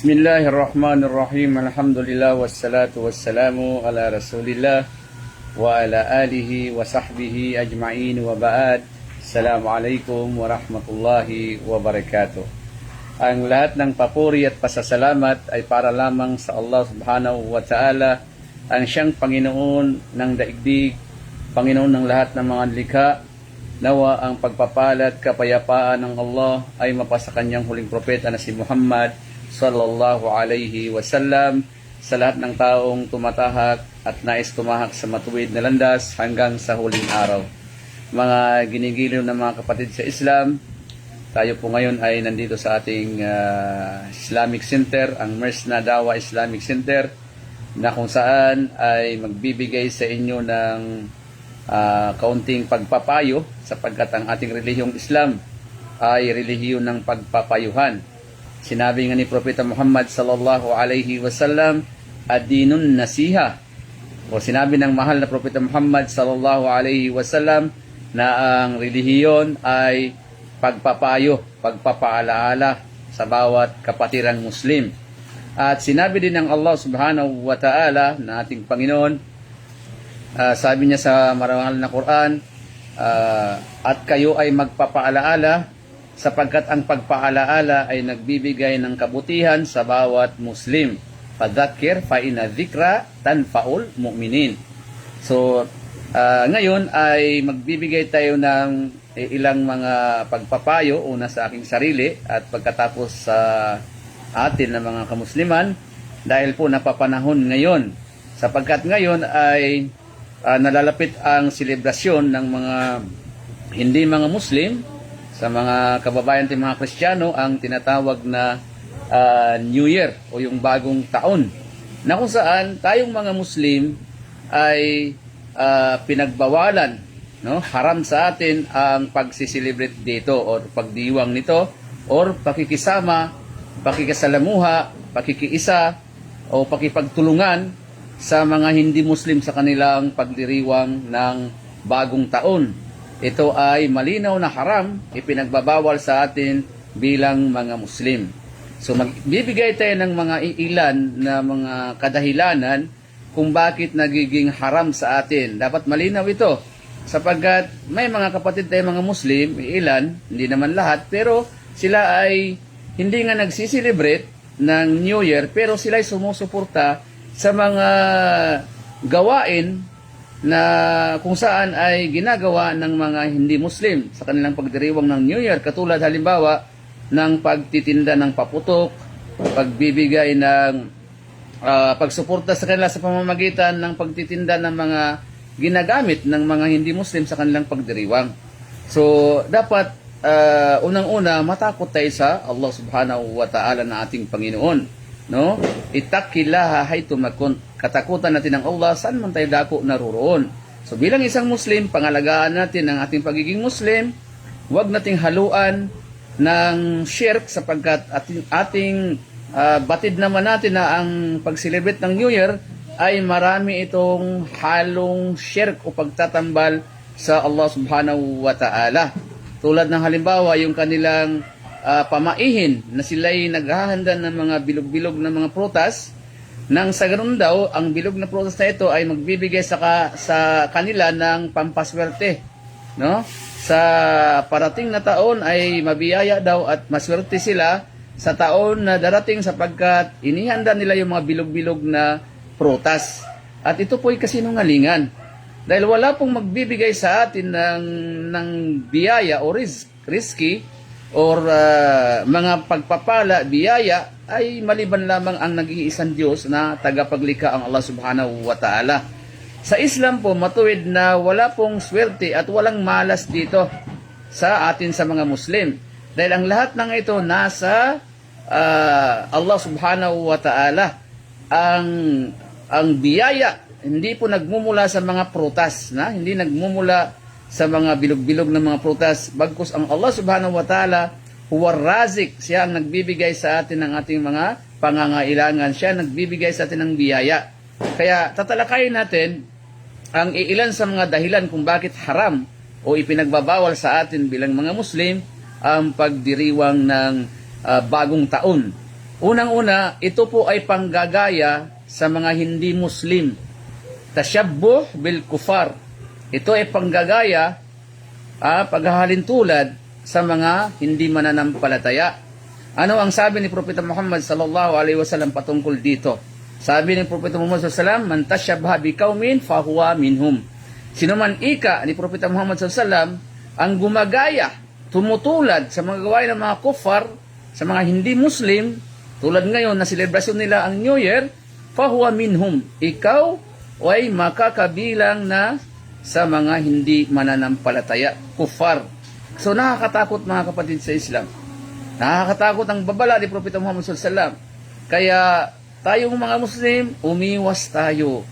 Bismillahirrahmanirrahim. Alhamdulillah wassalatu wassalamu ala Rasulillah wa ala alihi wa sahbihi ajma'in wa ba'd. Assalamualaikum warahmatullahi wabarakatuh. Ang lahat ng papuri at pasasalamat ay para lamang sa Allah subhanahu wa ta'ala, ang siyang Panginoon ng daigdig, Panginoon ng lahat ng mga likha. Nawa ang pagpapala at kapayapaan ng Allah ay mapasa kanyang huling propeta na si Muhammad sallallahu alaihi wasallam, sa lahat ng taong tumatahak at nais tumahak sa matuwid na landas hanggang sa huling araw. Mga ginigiliw na mga kapatid sa Islam, tayo po ngayon ay nandito sa ating Islamic Center, ang Mersna Dawa Islamic Center, na kung saan ay magbibigay sa inyo ng kaunting pagpapayo, sapagkat ang ating relihiyong Islam ay relihiyon ng pagpapayuhan. Sinabi nga ni Propeta Muhammad sallallahu alaihi wasallam, ad-dinun nasiha. O sinabi ng mahal na Propeta Muhammad sallallahu alaihi wasallam na ang relihiyon ay pagpapayo, pagpapaalaala sa bawat kapatirang Muslim. At sinabi din ng Allah subhanahu wa ta'ala na ating Panginoon, sabi niya sa marangal na Quran, at kayo ay magpapaalaala sapagkat ang pagpaalaala ay nagbibigay ng kabutihan sa bawat Muslim. Fadhakir fa inna dhikra tanfaul mu'minin. So, ngayon ay magbibigay tayo ng ilang mga pagpapayo, una sa aking sarili at pagkatapos sa atin na mga kamusliman, dahil po napapanahon ngayon. Sapagkat ngayon ay nalalapit ang selebrasyon ng mga hindi mga Muslim, sa mga kababayan natin mga Kristiyano, ang tinatawag na New Year o yung bagong taon, na kung saan tayong mga Muslim ay pinagbawalan, no? Haram sa atin ang pagsiselebrate dito o pagdiwang nito or pakikisama, pakikasalamuha, pakikiisa o pakipagtulungan sa mga hindi Muslim sa kanilang pagdiriwang ng bagong taon. Ito ay malinaw na haram, ipinagbabawal sa atin bilang mga Muslim. So magbibigay tayo ng mga ilan na mga kadahilanan kung bakit nagiging haram sa atin. Dapat malinaw ito, sapagkat may mga kapatid tayo mga Muslim, ilan, hindi naman lahat, pero sila ay hindi nga nagsiselebrate ng New Year, pero sila ay sumusuporta sa mga gawain na kung saan ay ginagawa ng mga hindi Muslim sa kanilang pagdiriwang ng New Year, katulad halimbawa ng pagtitinda ng paputok, pagbibigay ng pagsuporta sa kanila sa pamamagitan ng pagtitinda ng mga ginagamit ng mga hindi Muslim sa kanilang pagdiriwang. So dapat unang-una matakot tayo sa Allah subhanahu wa ta'ala na ating Panginoon, no? Ittaqillaha haythu makun. Katakutan natin ng Allah saan man tayo dako naroroon. So bilang isang Muslim, pangalagaan natin ang ating pagiging Muslim. Huwag nating haluan ng shirk, sapagkat ating batid naman natin na ang pag-celebrate ng New Year ay marami itong halong shirk o pagtatambal sa Allah subhanahu wa ta'ala. Tulad ng halimbawa yung kanilang pamaihin na sila'y naghahanda ng mga bilog-bilog na mga prutas, nang sa ganun daw, ang bilog na prutas na ito ay magbibigay sa kanila ng pampaswerte, no? Sa parating na taon ay mabiyaya daw at maswerte sila sa taon na darating, sapagkat inihanda nila yung mga bilog-bilog na prutas. At ito po ay kasinungalingan, dahil wala pong magbibigay sa atin ng biyaya o risky or mga pagpapala, biyaya, ay maliban lamang ang nag-iisang Diyos na tagapaglikha, ang Allah subhanahu wa ta'ala. Sa Islam po, matuwid na wala pong swerte at walang malas dito sa atin sa mga Muslim. Dahil ang lahat ng ito nasa Allah subhanahu wa ta'ala. Ang biyaya, hindi po nagmumula sa mga prutas, na hindi nagmumula sa mga bilog-bilog na mga prutas, bagkus ang Allah subhanahu wa ta'ala huwa razik, siya ang nagbibigay sa atin ng ating mga pangangailangan, siya nagbibigay sa atin ng biyaya. Kaya tatalakayin natin ang iilan sa mga dahilan kung bakit haram o ipinagbabawal sa atin bilang mga Muslim ang pagdiriwang ng bagong taon. Unang-una, ito po ay panggagaya sa mga hindi Muslim. Tashabbuh bil kufar. Ito ay panggagaya, paghahalin tulad sa mga hindi mananampalataya. Ano ang sabi ni Propeta Muhammad sallallahu alaihi wasallam patungkol dito? Sabi ni Propeta Muhammad sallallahu alaihi wasallam, "Man tashabbaha biqaumin fahuwa minhum." Sino man ika ni Propeta Muhammad sallallahu alaihi wasallam ang gumagaya, tumutulad sa mga gawain ng mga kufar, sa mga hindi Muslim, tulad ngayon na selebrasyon nila ang New Year, fahuwa minhum. Ikaw ay makakabilang na sa mga hindi mananampalataya, kufar. So nakakatakot mga kapatid sa Islam. Nakakatakot ang babala ni Propeta Muhammad sallallahu alaihi wasallam. Kaya tayong mga Muslim, umiwas tayo.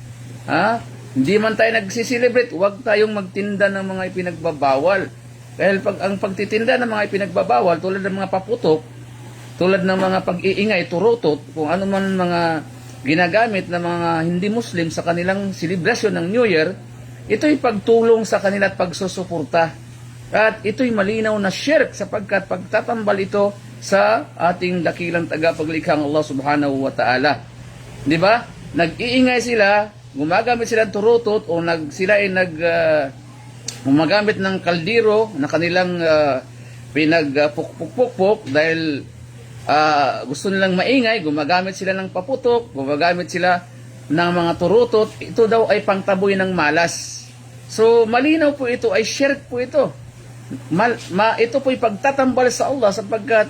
Hindi man tayo nagsiselebrate, huwag tayong magtinda ng mga ipinagbabawal. Dahil ang pagtitinda ng mga ipinagbabawal, tulad ng mga paputok, tulad ng mga pag-iingay, turutot, kung ano man mga ginagamit ng mga hindi Muslim sa kanilang selebrasyon ng New Year, ito'y pagtulong sa kanila at pagsusuporta. At ito'y malinaw na shirk sapagkat pagtatambal ito sa ating dakilang tagapaglikhang Allah subhanahu wa ta'ala. Di ba? Nag-iingay sila, gumagamit sila ng turutot o sila ay gumagamit ng kaldero na kanilang pinagpukpuk dahil gusto nilang maingay, gumagamit sila ng paputok, gumagamit sila ng mga turutot. Ito daw ay pangtaboy ng malas. So malinaw po ito, ay shirk po ito. Ito po ay pagtatambal sa Allah sapagkat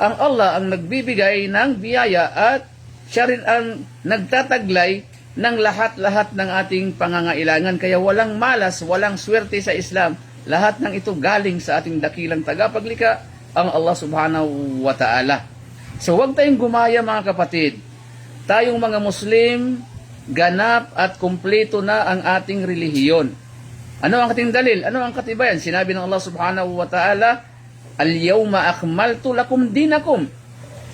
ang Allah ang nagbibigay ng biyaya at siya rin ang nagtataglay ng lahat-lahat ng ating pangangailangan. Kaya walang malas, walang swerte sa Islam. Lahat ng ito galing sa ating dakilang tagapaglikha, ang Allah subhanahu wa ta'ala. So huwag tayong gumaya mga kapatid. Tayong mga Muslim, ganap at kumpleto na ang ating relihiyon. Ano ang ating dalil? Ano ang katibayan? Sinabi ng Allah subhanahu wa ta'ala, "Al-yawma akmaltu lakum dinakum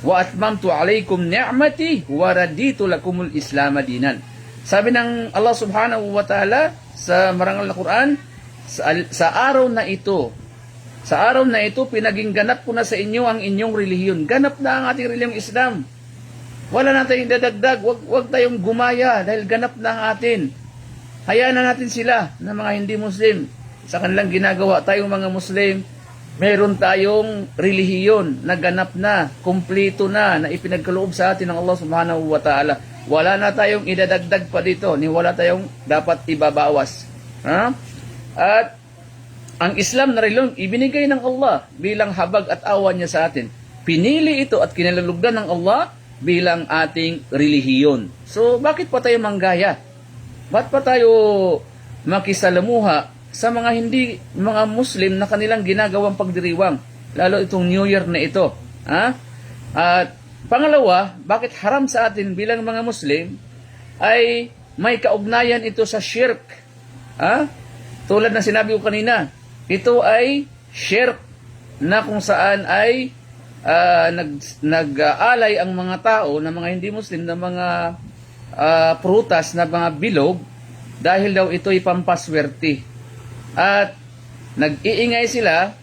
wa atmamtu alaykum ni'mati wa raditu lakumul Islam dinan." Sabi ng Allah subhanahu wa ta'ala sa marangal na Quran, sa araw na ito, pinaging ganap ko na sa inyo ang inyong relihiyon. Ganap na ang ating relihiyong Islam. Wala na tayong dadagdag, wag tayong gumaya dahil ganap na ang atin. Hayaan na natin sila na mga hindi Muslim sa kanilang ginagawa. Tayong mga Muslim, meron tayong relihiyon na ganap na, kumpleto na ipinagkaloob sa atin ng Allah subhanahu wa ta'ala. Wala na tayong idadagdag pa dito, ni wala tayong dapat ibabawas. At ang Islam na relihiyong ibinigay ng Allah bilang habag at awa niya sa atin. Pinili ito at kinalalugdan ng Allah bilang ating relihiyon. So bakit pa tayo manggaya? Ba't pa tayo makisalamuha sa mga Muslim na kanilang ginagawang pagdiriwang, lalo itong New Year na ito? At pangalawa, bakit haram sa atin bilang mga Muslim ay may kaugnayan ito sa shirk? Tulad na sinabi ko kanina, ito ay shirk na kung saan ay nag-aalay ang mga tao na mga hindi Muslim na mga prutas na mga bilog dahil daw ito'y pampaswerte. At nag-iingay sila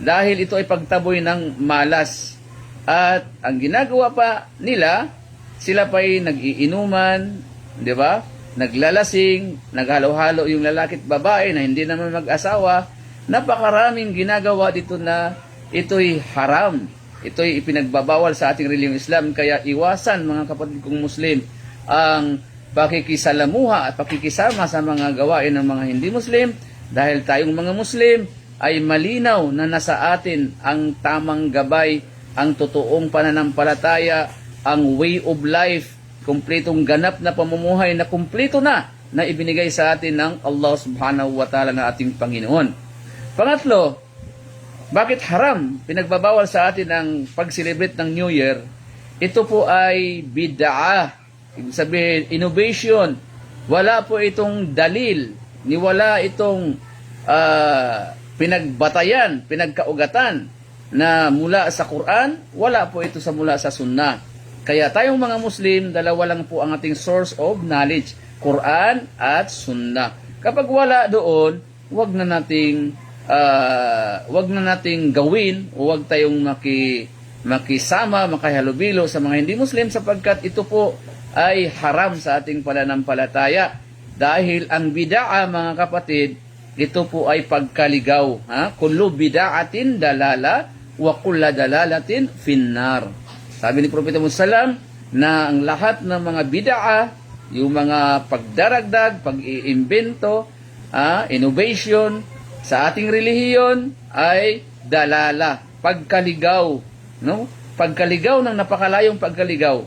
dahil ito ay pagtaboy ng malas. At ang ginagawa pa nila, sila pa'y nag-iinuman, di ba? Naglalasing, naghalo-halo yung lalaki at babae na hindi naman mag-asawa. Napakaraming ginagawa dito na ito'y haram. Ito'y ipinagbabawal sa ating relihiyong Islam. Kaya iwasan mga kapatid kong Muslim ang pakikisalamuha at pakikisama sa mga gawain ng mga hindi Muslim dahil tayong mga Muslim ay malinaw na nasa atin ang tamang gabay, ang totoong pananampalataya, ang way of life, kumpletong ganap na pamumuhay na kumpleto na ibinigay sa atin ng Allah subhanahu wa ta'ala na ating Panginoon. Pangatlo, bakit haram? Pinagbabawal sa atin ang pag-celebrate ng New Year. Ito po ay bid'ah. Ibig sabihin, innovation. Wala po itong dalil, ni wala itong pinagbatayan, pinagkaugatan na mula sa Quran, wala po ito mula sa Sunnah. Kaya tayong mga Muslim, dalawa lang po ang ating source of knowledge, Quran at Sunnah. Kapag wala doon, wag na nating gawin o wag tayong makisama, makahalubilo sa mga hindi Muslim sapagkat ito po ay haram sa ating pananampalataya. Dahil ang bid'a, mga kapatid, ito po ay pagkaligaw. Kullu bid'atin dalala wa kullu dalalatin finnar. Sabi ni Propeta Muhammad na ang lahat ng mga bid'a, yung mga pagdaragdag, pag-iimbento, innovation sa ating relihiyon ay dalala, pagkaligaw, no? Pagkaligaw ng napakalayong pagkaligaw.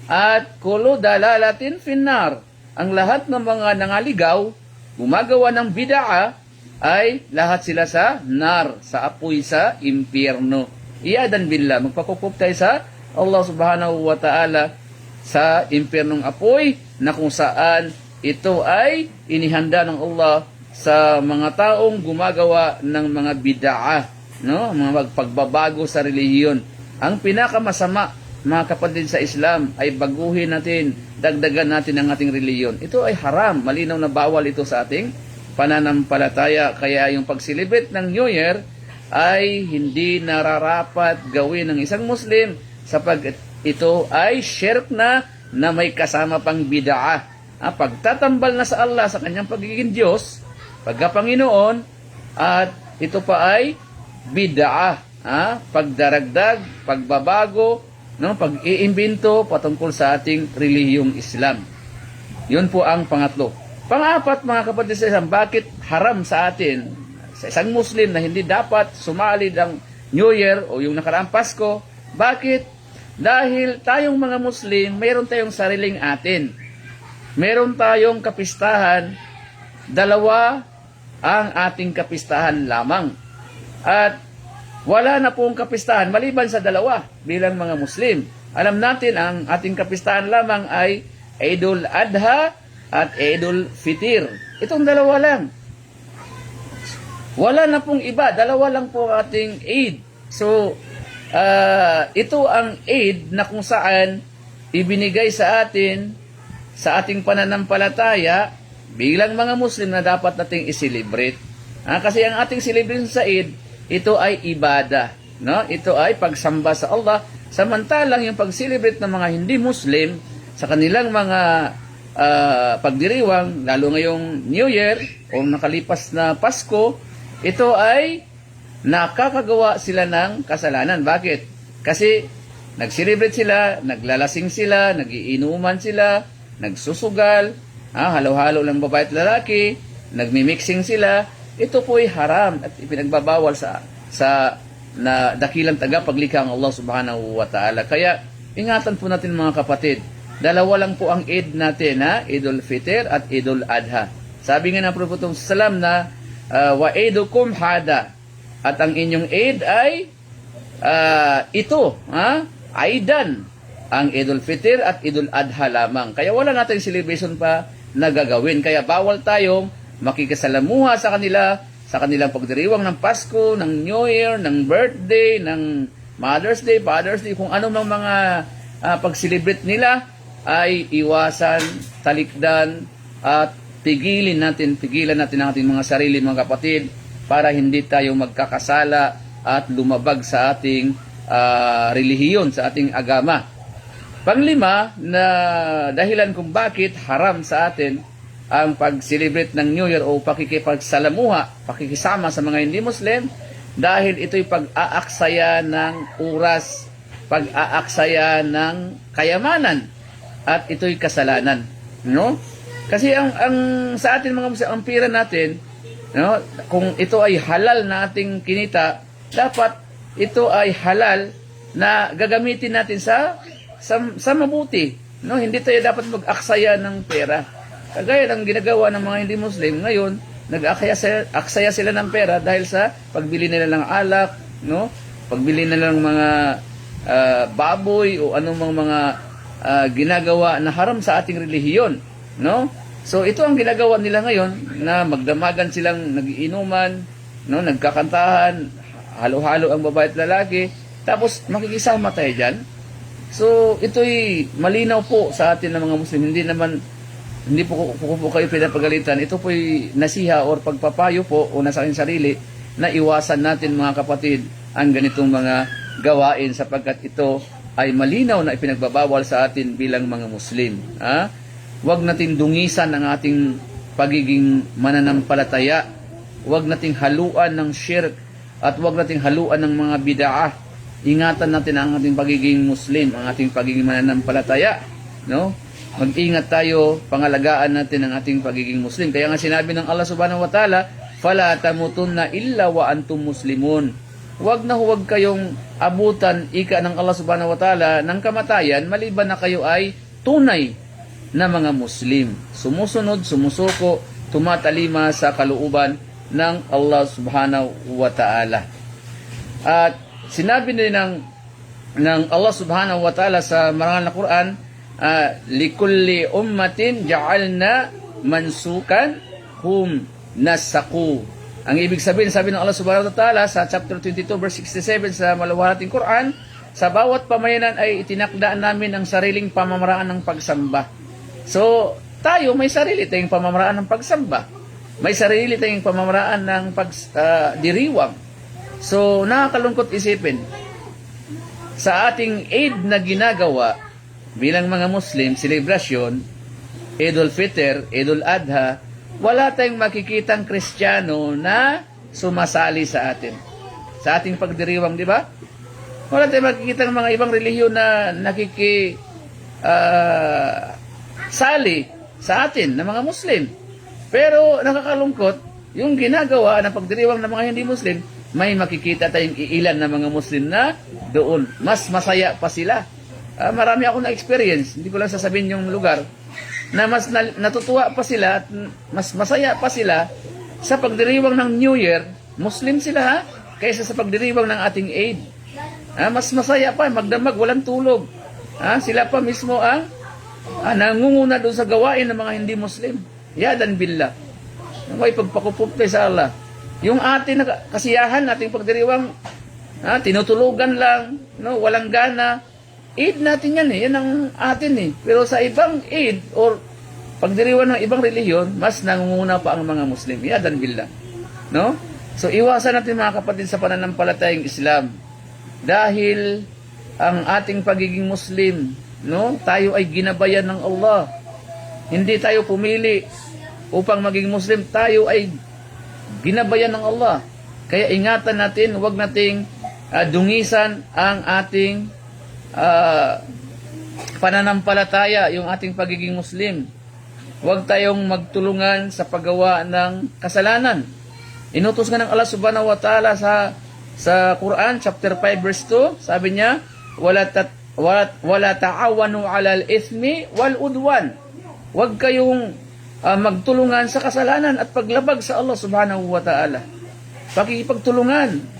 At kullu dalalatin finnar. Ang lahat ng mga nangaligaw, gumagawa ng bid'a, ay lahat sila sa nar, sa apoy sa impyerno. Iyadan billah, magpakukup tayo sa Allah subhanahu wa ta'ala sa impyernong apoy na kung saan ito ay inihanda ng Allah sa mga taong gumagawa ng mga bid'a, no? Mga pagbabago sa relihiyon. Ang pinakamasama, mga kapatid sa Islam, ay baguhin natin, dagdagan natin ang ating reliyon. Ito ay haram, malinaw na bawal ito sa ating pananampalataya. Kaya yung pag-celebrate ng New Year ay hindi nararapat gawin ng isang Muslim sapagkat ito ay shirk na may kasama pang bid'a. Pagtatambal na sa Allah sa kanyang pagiging Diyos, pagka-Panginoon, at ito pa ay bid'a, pagdaragdag, pagbabago, no, pag-iimbento patungkol sa ating relihiyong Islam. Yun po ang pangatlo. Pang-apat, mga kapatid sa Islam, bakit haram sa atin, sa isang Muslim, na hindi dapat sumali ng New Year o yung nakaraang Pasko? Bakit? Dahil tayong mga Muslim, mayroon tayong sariling atin. Meron tayong kapistahan, dalawa ang ating kapistahan lamang. At wala na pong kapistahan maliban sa dalawa bilang mga Muslim. Alam natin ang ating kapistahan lamang ay Eidul Adha at Eidul Fitir. Itong dalawa lang. Wala na pong iba. Dalawa lang po ating Eid. So, ito ang Eid na kung saan ibinigay sa atin, sa ating pananampalataya, bilang mga Muslim na dapat nating i-celebrate. Kasi ang ating celebration sa Eid, ito ay ibada, no? Ito ay pagsamba sa Allah. Samantalang yung pag-celebrate ng mga hindi Muslim sa kanilang mga pagdiriwang, lalo ngayong New Year o nakalipas na Pasko, ito ay nakakagawa sila ng kasalanan. Bakit? Kasi nag-celebrate sila, naglalasing sila, nagiinuman sila, nagsusugal, halo-halo ng babae at lalaki, nagmimixing sila. Ito po ay haram at ipinagbabawal sa na dakilang tagapaglikha ang Allah subhanahu wa ta'ala. Kaya ingatan po natin, mga kapatid, dalawa lang po ang Eid natin, Eidul Fitr at Eidul Adha. Sabi nga ng Propeta sallam na wa eidukum hada, at ang inyong Eid ay ito, Aidan, ang Eidul Fitr at Eidul Adha lamang. Kaya wala nating celebration pa na gagawin. Kaya bawal tayong makikisalamuha sa kanila, sa kanilang pagdiriwang ng Pasko, ng New Year, ng birthday, ng Mother's Day, Father's Day, kung anong mga pag-celebrate nila, ay iwasan, talikdan, at pigilan natin ang ating mga sarili, mga kapatid, para hindi tayo magkakasala at lumabag sa ating relihiyon, sa ating agama. Panglima, na dahilan kung bakit haram sa atin ang pag-celebrate ng New Year o pakikipagsalamuha, pakikisama sa mga hindi Muslim, dahil ito'y pag-aaksaya ng oras, pag-aaksaya ng kayamanan, at ito'y kasalanan, no? Kasi ang sa atin mga Muslim, ang pira natin, no, kung ito ay halal na ating kinita, dapat ito ay halal na gagamitin natin sa mabuti, no? Hindi tayo dapat mag-aksaya ng pera. Kagaya ng ginagawa ng mga hindi Muslim ngayon, nag-aksaya sila ng pera dahil sa pagbili nila ng alak, no? Pagbili nila ng mga baboy o anong mga ginagawa na haram sa ating relihiyon, no? So ito ang ginagawa nila ngayon, na magdamagan silang nagiinuman, no? Nagkakantahan, halo-halo ang babae at lalaki, tapos makikisama tayo dyan. So ito'y malinaw po sa atin ng mga Muslim. Hindi po kayo pinapagalitan. Ito po'y nasiha or pagpapayo po o nasa aking sarili na iwasan natin, mga kapatid, ang ganitong mga gawain sapagkat ito ay malinaw na ipinagbabawal sa atin bilang mga Muslim. Huwag nating dungisan ang ating pagiging mananampalataya. Huwag nating haluan ng shirk at huwag nating haluan ng mga bid'ah. Ingatan natin ang ating pagiging Muslim, ang ating pagiging mananampalataya, no? Mag-ingat tayo, pangalagaan natin ang ating pagiging Muslim. Kaya nga sinabi ng Allah Subhanahu wa Ta'ala, "Fala tamutunna illa wa antum muslimun." Huwag na huwag kayong abutan ika ng Allah Subhanahu wa Ta'ala ng kamatayan maliban na kayo ay tunay na mga Muslim. Sumusunod, sumusuko, tumatalima sa kalooban ng Allah Subhanahu wa Ta'ala. At sinabi din ng Allah Subhanahu wa Ta'ala sa marangal na Quran, likulli ummatin ja'alna mansukan hum nasaku. Ang ibig sabihin, sabi ng Allah Subhanahu wa Ta'ala sa chapter 22 verse 67 sa maluwalhating Quran, sa bawat pamayanan ay itinakdaan namin ang sariling pamamaraan ng pagsamba. So, tayo may sarili tayong pamamaraan ng pagsamba. May sarili tayong pamamaraan ng diriwang. So, nakakalungkot isipin, sa ating Eid na ginagawa bilang mga Muslim, selebrasyon, Eidul Fitr, Eidul Adha, wala tayong makikitang Kristiyano na sumasali sa atin. Sa ating pagdiriwang, di ba? Wala tayong makikitang mga ibang relihiyon na sali sa atin, na mga Muslim. Pero nakakalungkot, yung ginagawa ng pagdiriwang ng mga hindi Muslim, may makikita tayong iilan na mga Muslim na doon. Mas masaya pa sila. Marami akong na-experience, hindi ko lang sasabihin yung lugar, na mas natutuwa pa sila at mas masaya pa sila sa pagdiriwang ng New Year, Muslim sila kaysa sa pagdiriwang ng ating Eid. Mas masaya pa, magdamag, walang tulog. Sila pa mismo ang nangunguna doon sa gawain ng mga hindi Muslim. Yadan billah. May pagpakupup sa Allah. Yung ating kasiyahan, ating pagdiriwang, tinutulugan lang, no, walang gana. Eid natin yan yan ang atin Pero sa ibang Eid or pagdiriwan ng ibang relihiyon, mas nangunguna pa ang mga Muslim. Yadan billah. No? So iwasan natin mga kapatid sa pananampalatayang Islam. Dahil ang ating pagiging Muslim, no, tayo ay ginabayan ng Allah. Hindi tayo pumili upang maging Muslim, tayo ay ginabayan ng Allah. Kaya ingatan natin, huwag nating dungisan ang ating pananampalataya, yung ating pagiging Muslim. Huwag tayong magtulungan sa paggawa ng kasalanan. Inutos nga ng Allah Subhanahu wa Ta'ala sa Quran chapter 5 verse 2, sabi niya, wala ta'awanu 'alal ithmi wal udwan. Huwag kayong magtulungan sa kasalanan at paglabag sa Allah Subhanahu wa Ta'ala. Pakikipagtulungan,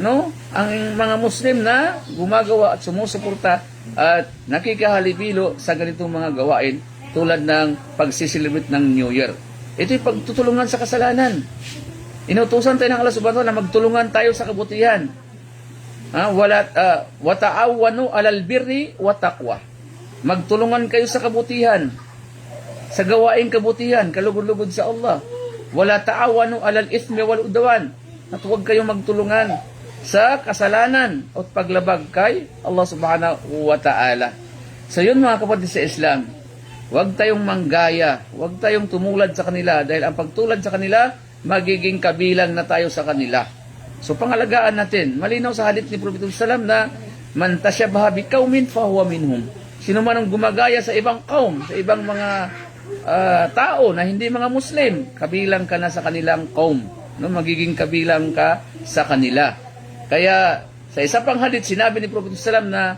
no, ang mga Muslim na gumagawa at sumusuporta at nakikahalipilo sa ganitong mga gawain tulad ng pagsiselebrate ng New Year. Ito'y pagtutulungan sa kasalanan. Inutusan tayo ng Allah Subhanahu wa Ta'ala na magtulungan tayo sa kabutihan. Wa ta'awanu 'alal birri wa taqwa. Magtulungan kayo sa kabutihan, sa gawaing kabutihan, kalugod-lugod sa Allah. Wala ta'awanu 'alal ithmi wal udwan. At huwag kayong magtulungan sa kasalanan at paglabag kay Allah Subhanahu wa Ta'ala. So yun mga kapatid sa Islam, huwag tayong manggaya, huwag tayong tumulad sa kanila dahil ang pagtulad sa kanila, magiging kabilang na tayo sa kanila. So pangalagaan natin, malinaw sa hadith ni Prophet Sallam na man tasyabaha biqaumin fahuwa minhum. Sino man ang gumagaya sa ibang kaum, sa ibang mga tao na hindi mga Muslim, kabilang ka na sa kanilang kaum. No, magiging kabilang ka sa kanila. Kaya sa isa pang hadith sinabi ni Prophet sallam na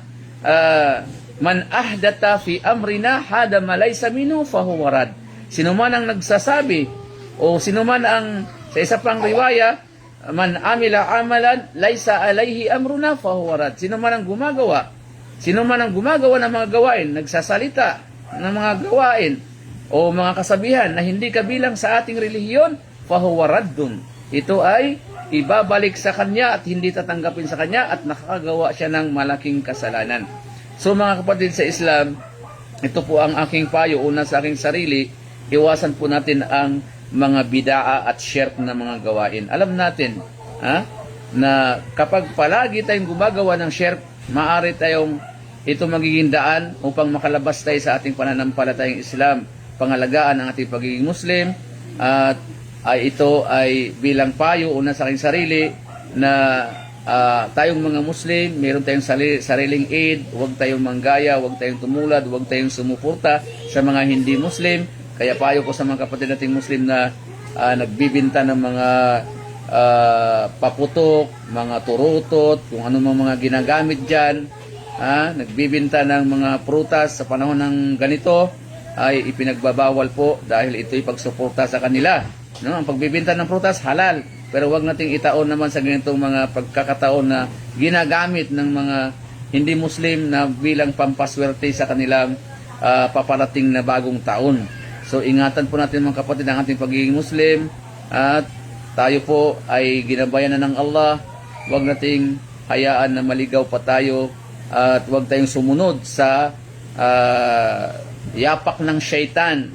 man ahdata fi amrina hada malaysa minhu fahuwa rad. Sino man ang nagsasabi o sino man ang sa isa pang riwaya man amila amalan laysa alayhi amruna fahuwa rad. Sino man ang gumagawa ng mga gawain, nagsasalita ng mga gawain o mga kasabihan na hindi kabilang sa ating relihiyon, fahuwa raddun. Ito ay ibabalik sa kanya at hindi tatanggapin sa kanya at nakakagawa siya ng malaking kasalanan. So mga kapatid sa Islam, ito po ang aking payo. Una sa aking sarili, iwasan po natin ang mga bidaa at shirk na mga gawain. Alam natin na kapag palagi tayong gumagawa ng shirk, maaari tayong ito magiging daan upang makalabas tayo sa ating pananampalatayang Islam, pangalagaan ang ating pagiging Muslim, at ito ay bilang payo una sa aking sarili na tayong mga Muslim, meron tayong sariling aid, huwag tayong manggaya, huwag tayong tumulad, huwag tayong sumuporta sa mga hindi Muslim. Kaya payo ko sa mga kapatid nating Muslim na nagbibinta ng mga paputok, mga turutot, kung ano mga ginagamit dyan, nagbibinta ng mga prutas sa panahon ng ganito, ay ipinagbabawal po dahil ito'y pagsuporta sa kanila. No? Ang pagbibinta ng prutas, halal. Pero wag nating itaon naman sa ganitong mga pagkakataon na ginagamit ng mga hindi Muslim na bilang pampaswerte sa kanilang paparating na bagong taon. So ingatan po natin mga kapatid ang ating pagiging Muslim, at tayo po ay ginabayan na ng Allah. Wag nating hayaan na maligaw pa tayo, at wag tayong sumunod sa yapak ng syaitan,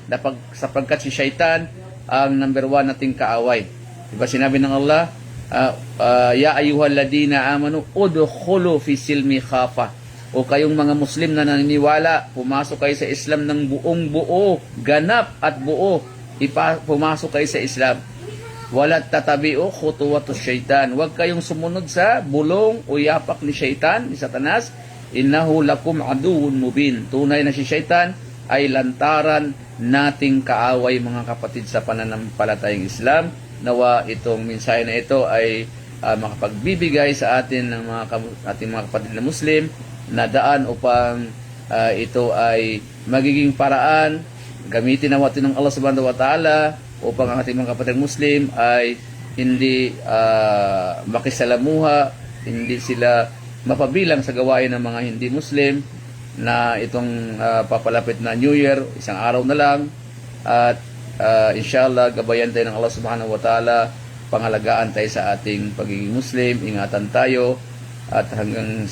sapagkat si syaitan ang number 1 nating kaaway. Diba sinabi ng Allah, ya ayyuhalladina amanu udkhulu fi silmi khafa. O kayong mga Muslim na naniniwala, pumasok kayo sa Islam ng buong buo, ganap at buo. Pumasok kayo sa Islam. Walat tatabi'u khutuwatus syaitan. Huwag kayong sumunod sa bulong o yapak ni syaitan, ni Satanas. Innahu lakum aduwwun mubin. Tunay na si syaitan ay lantaran nating kaaway, mga kapatid, sa pananampalatayang Islam. Nawa itong mensahe na ito ay makapagbibigay sa atin ng ating mga kapatid na Muslim na daan upang ito ay magiging paraan, gamitin natin ng Allah subhanahu wa ta'ala upang ang ating mga kapatid Muslim ay hindi makisalamuha, hindi sila mapabilang sa gawain ng mga hindi Muslim, na itong papalapit na New Year, isang araw na lang, at inshallah gabayan tayo ng Allah subhanahu wa ta'ala, pangalagaan tayo sa ating pagiging Muslim, ingatan tayo, at hanggang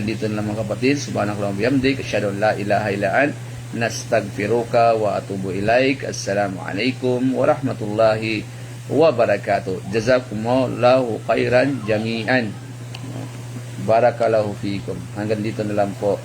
dito na lang mga kapatid. Subhanakallahumma wa bihamdik, asyhadu an la ilaha illa ant, nastaghfiruka wa atubu ilaik. Assalamu alaikum warahmatullahi wabarakatuh. Jazakumullahu khairan jami'an. Barakallahu fiikum. Hanggang dito na lang po.